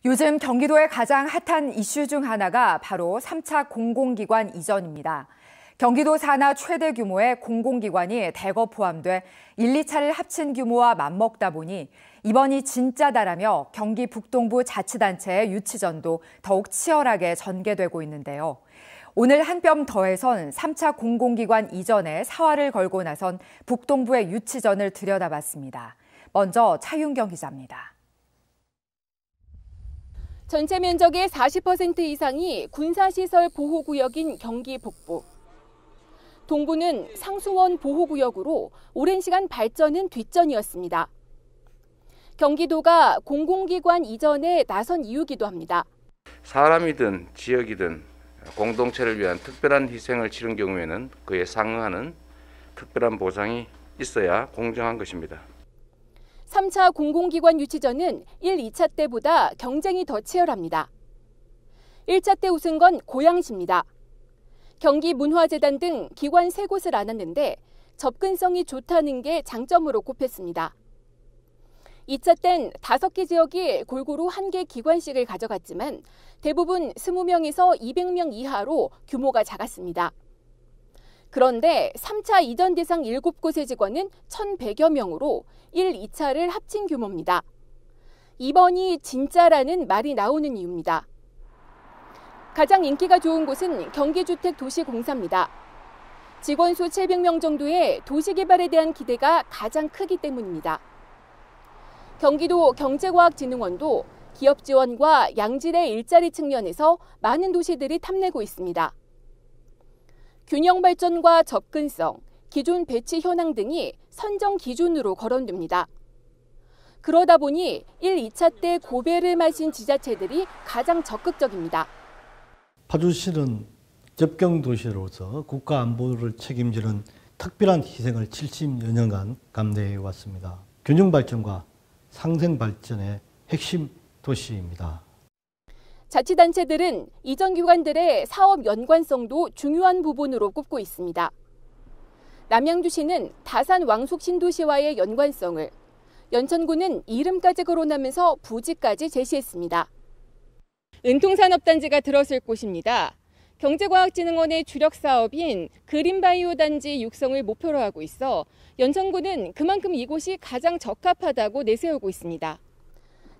요즘 경기도의 가장 핫한 이슈 중 하나가 바로 3차 공공기관 이전입니다. 경기도 산하 최대 규모의 공공기관이 대거 포함돼 1, 2차를 합친 규모와 맞먹다 보니 이번이 진짜다라며 경기 북동부 자치단체의 유치전도 더욱 치열하게 전개되고 있는데요. 오늘 한 뼘 더해선 3차 공공기관 이전에 사활을 걸고 나선 북동부의 유치전을 들여다봤습니다. 먼저 차윤경 기자입니다. 전체 면적의 40% 이상이 군사시설 보호구역인 경기 북부. 동부는 상수원 보호구역으로 오랜 시간 발전은 뒷전이었습니다. 경기도가 공공기관 이전에 나선 이유기도 합니다. 사람이든 지역이든 공동체를 위한 특별한 희생을 치른 경우에는 그에 상응하는 특별한 보상이 있어야 공정한 것입니다. 3차 공공기관 유치전은 1, 2차 때보다 경쟁이 더 치열합니다. 1차 때 우승 건 고양시입니다. 경기문화재단 등 기관 3곳을 안았는데 접근성이 좋다는 게 장점으로 꼽혔습니다. 2차 땐 5개 지역이 골고루 1개 기관씩을 가져갔지만 대부분 20명에서 200명 이하로 규모가 작았습니다. 그런데 3차 이전 대상 7곳의 직원은 1,100여 명으로 1, 2차를 합친 규모입니다. 이번이 진짜라는 말이 나오는 이유입니다. 가장 인기가 좋은 곳은 경기주택도시공사입니다. 직원 수 700명 정도의 도시개발에 대한 기대가 가장 크기 때문입니다. 경기도 경제과학진흥원도 기업 지원과 양질의 일자리 측면에서 많은 도시들이 탐내고 있습니다. 균형 발전과 접근성, 기존 배치 현황 등이 선정 기준으로 거론됩니다. 그러다 보니 1, 2차 때 고배를 마신 지자체들이 가장 적극적입니다. 파주시는 접경 도시로서 국가 안보를 책임지는 특별한 희생을 70여 년간 감내해 왔습니다. 균형 발전과 상생 발전의 핵심 도시입니다. 자치단체들은 이전 기관들의 사업 연관성도 중요한 부분으로 꼽고 있습니다. 남양주시는 다산 왕숙 신도시와의 연관성을, 연천구는 이름까지 거론하면서 부지까지 제시했습니다. 은통산업단지가 들어설 곳입니다. 경제과학진흥원의 주력 사업인 그린바이오 단지 육성을 목표로 하고 있어 연천구는 그만큼 이곳이 가장 적합하다고 내세우고 있습니다.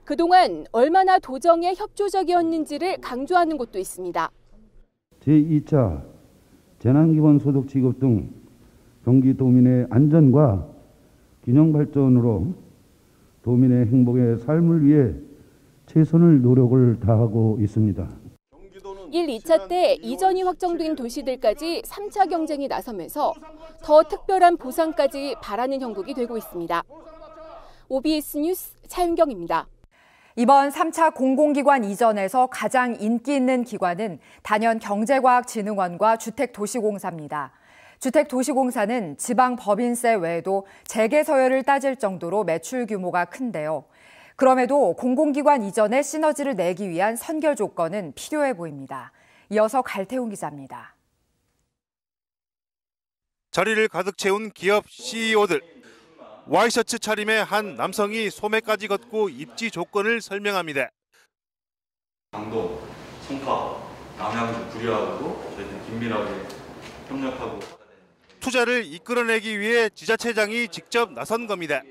그동안 얼마나 도정에 협조적이었는지를 강조하는 곳도 있습니다. 제2차 재난기본소득 지급 등 경기도민의 안전과 균형 발전으로 도민의 행복의 삶을 위해 최선의 노력을 다하고 있습니다. 1, 2차 때 이전이 확정된 도시들까지 3차 경쟁이 나서면서 더 특별한 보상까지 바라는 형국이 되고 있습니다. OBS 뉴스 차윤경입니다. 이번 3차 공공기관 이전에서 가장 인기 있는 기관은 단연 경제과학진흥원과 주택도시공사입니다. 주택도시공사는 지방법인세 외에도 재개서열을 따질 정도로 매출 규모가 큰데요. 그럼에도 공공기관 이전에 시너지를 내기 위한 선결 조건은 필요해 보입니다. 이어서 갈태웅 기자입니다. 자리를 가득 채운 기업 CEO들. 와이셔츠 차림의 한 남성이 소매까지 걷고 입지 조건을 설명합니다. 강도, 송파, 남양주, 구리하고도 저희는 긴밀하게 협력하고 투자를 이끌어내기 위해 지자체장이 직접 나선 겁니다.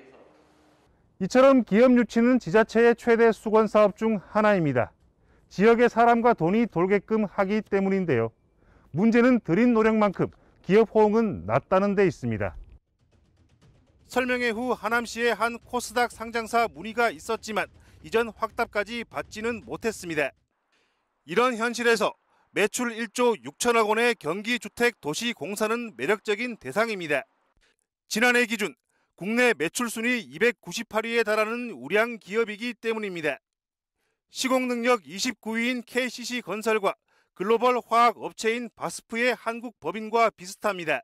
이처럼 기업 유치는 지자체의 최대 수건 사업 중 하나입니다. 지역의 사람과 돈이 돌게끔 하기 때문인데요. 문제는 들인 노력만큼 기업 호응은 낮다는 데 있습니다. 설명회 후 하남시의 한 코스닥 상장사 문의가 있었지만 이전 확답까지 받지는 못했습니다. 이런 현실에서 매출 1조 6천억 원의 경기주택도시공사는 매력적인 대상입니다. 지난해 기준 국내 매출 순위 298위에 달하는 우량 기업이기 때문입니다. 시공 능력 29위인 KCC건설과 글로벌 화학 업체인 바스프의 한국 법인과 비슷합니다.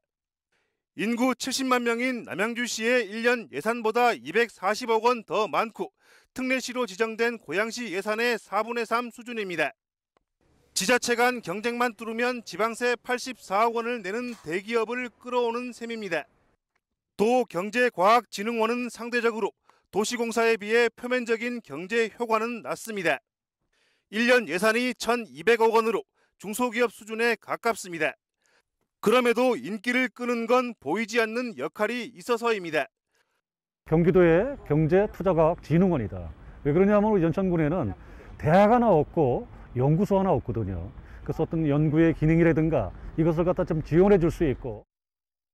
인구 70만 명인 남양주시의 1년 예산보다 240억 원 더 많고 특례시로 지정된 고양시 예산의 4분의 3 수준입니다. 지자체 간 경쟁만 뚫으면 지방세 84억 원을 내는 대기업을 끌어오는 셈입니다. 도경제과학진흥원은 상대적으로 도시공사에 비해 표면적인 경제 효과는 낮습니다. 1년 예산이 1,200억 원으로 중소기업 수준에 가깝습니다. 그럼에도 인기를 끄는 건 보이지 않는 역할이 있어서입니다. 경기도의 경제투자과학진흥원이다. 왜 그러냐면 연천군에는 대학 하나 없고 연구소 하나 없거든요. 그래서 어떤 연구의 기능이라든가 이것을 갖다 좀 지원해 줄 수 있고.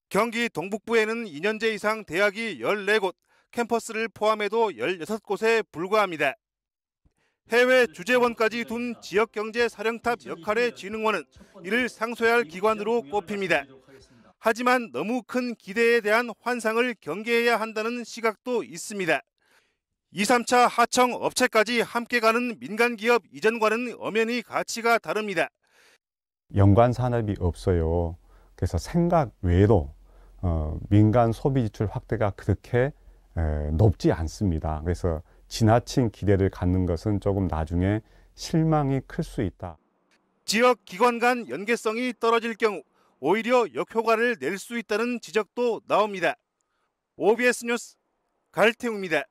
경기 동북부에는 2년제 이상 대학이 14곳, 캠퍼스를 포함해도 16곳에 불과합니다. 해외 주재원까지 둔 지역경제사령탑 역할의 진흥원은 이를 상쇄할 기관으로 꼽힙니다. 하지만 너무 큰 기대에 대한 환상을 경계해야 한다는 시각도 있습니다. 2, 3차 하청 업체까지 함께 가는 민간기업 이전과는 엄연히 가치가 다릅니다. 연관 산업이 없어요. 그래서 생각 외로 민간 소비 지출 확대가 그렇게 높지 않습니다. 그래서 지나친 기대를 갖는 것은 조금 나중에 실망이 클 수 있다. 지역 기관 간 연계성이 떨어질 경우 오히려 역효과를 낼 수 있다는 지적도 나옵니다. OBS 뉴스 갈태우입니다.